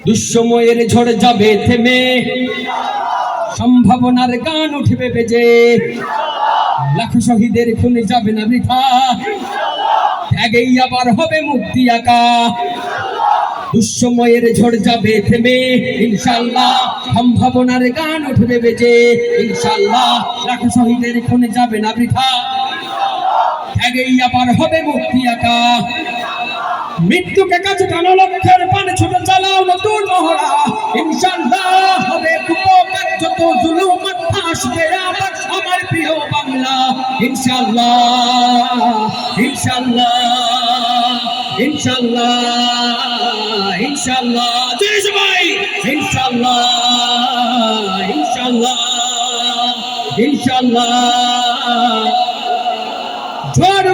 দুঃসময়ের ঝড় যাবে থেমে, সম্ভাবনার গান উঠবে বেজে, লাখো শহীদের খুন যাবে না বৃথা, ত্যাগেই আবার হবে মুক্তি আঁকা। দুঃসময়ের ঝড় যাবে থেমে, ইনশাআল্লাহ সম্ভাবনার গান উঠবে বেজে, ইনশাআল্লাহ লাখো শহীদের খুন যাবে না বৃথা, ত্যাগেই আবার হবে মুক্তি আঁকা। মৃত্যুকে কাছে টানো, লক্ষ্যের পানে ছোট চালাও নতুন মহড়া, ইনশাআল্লাহ হবে উপকার যত জুলুম আসবে আবার আমার প্রিয় বাংলা। ইনশাআল্লাহ ইনশাআল্লাহ ইনশাআল্লাহ ইনশাআল্লাহ জয় সবাই ইনশাআল্লাহ ইনশাআল্লাহ ইনশাআল্লাহ। ঝড়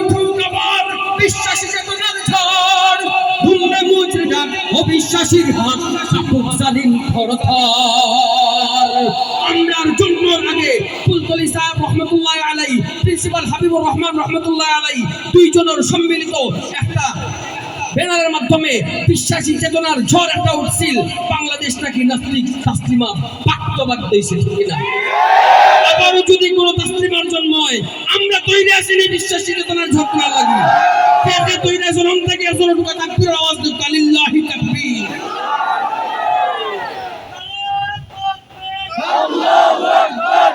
উঠুক আবার বিশ্বাসী চেতনার ঝড়, ভুললে মুচড়ে যাক অবিশ্বাসীর হাত, কাপুক জালিম থরথর। আমরার জন্মের আগে ফুলতলি সাহেব রহমতুল্লাহ আলাইহি, প্রিন্সিপাল হাবিবুর রহমান রহমতুল্লাহ আলাইহি দুইজনের সম্মিলিত একটা ব্যানারের মাধ্যমে বিশ্বাসী চেতনার ঝড় একটা উঠছিল। বাংলাদেশ নাকি নাস্তিক তাসলিমা বাক্যবাদ দিয়েছে, ঠিক না? আবারও যদি কোনো তাসলিমার জন্ম হয়, আমরা তৈরি আছিনি বিশ্বাসী চেতনার ঝড় না লাগি। কে তৈরি আছেন অন থেকে একজন ঢুকা তাকবীরের আওয়াজ দিন, আলিল্লাহি তাকবীর। আল্লাহু আকবার,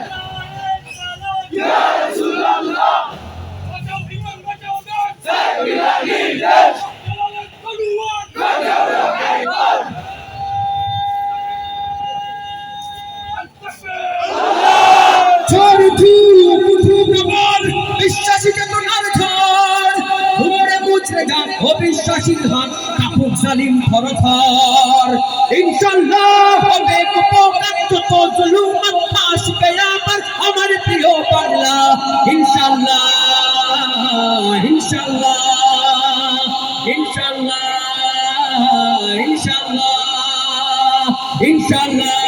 ইয়া রাসূলুল্লাহ, বাঁচাও ইমান বাঁচাও দেশ, সাইয়্যিদানি দেশ, বিশ্বাসী চেতনার ঝড়, ঘুরে মুচড়ে যাক অবিশ্বাসীর হাত, কাপুক জালিম থরথর। ইনশাআল্লাহ হবে উপকার যত জুলুম আসবে আবার আমার প্রিয় বাংলা। ইনশাআল্লাহ ইনশাআল্লাহ ইনশাআল্লাহ ইনশাআল্লাহ ইনশাআল্লাহ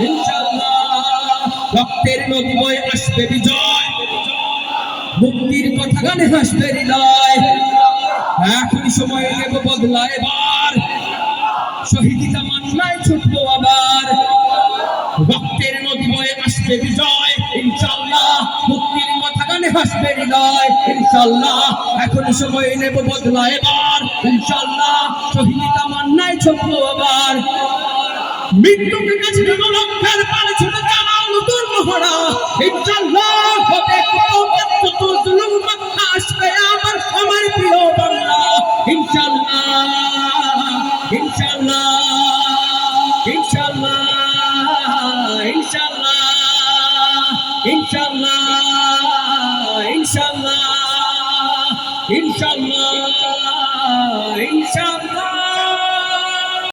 ইনশাআল্লাহ। রক্তের নদী বয়ে আসবে বিজয়, মুক্তির কথা গানে হাসবে হৃদয়। এখন সময় নেব বদলা এবার, শহীদি তামান্নায় ছুটবো আবার। রক্তের নদী বয়ে আসবে বিজয়, ইনশাআল্লাহ মুক্তির কথা গানে হাসবে হৃদয়। ইনশাআল্লাহ এখন সময় নেব বদলা এবার, ইনশাআল্লাহ শহীদি তামান্নায় ছুটবো আবার। মৃত্যুকে কাছে টানো, লক্ষ্যের পানে ছোট চালাও নতুন মহড়া, ইনশাআল্লাহ হবে উপকার যত জুলুম আসবে আবার আমার প্রিয় বাংলা। ইনশাআল্লাহ ইনশাআল্লাহ ইনশাআল্লাহ ইনশাআল্লাহ ইনশাআল্লাহ ইনশাআল্লাহ ইনশাআল্লাহ ইনশাআল্লাহ।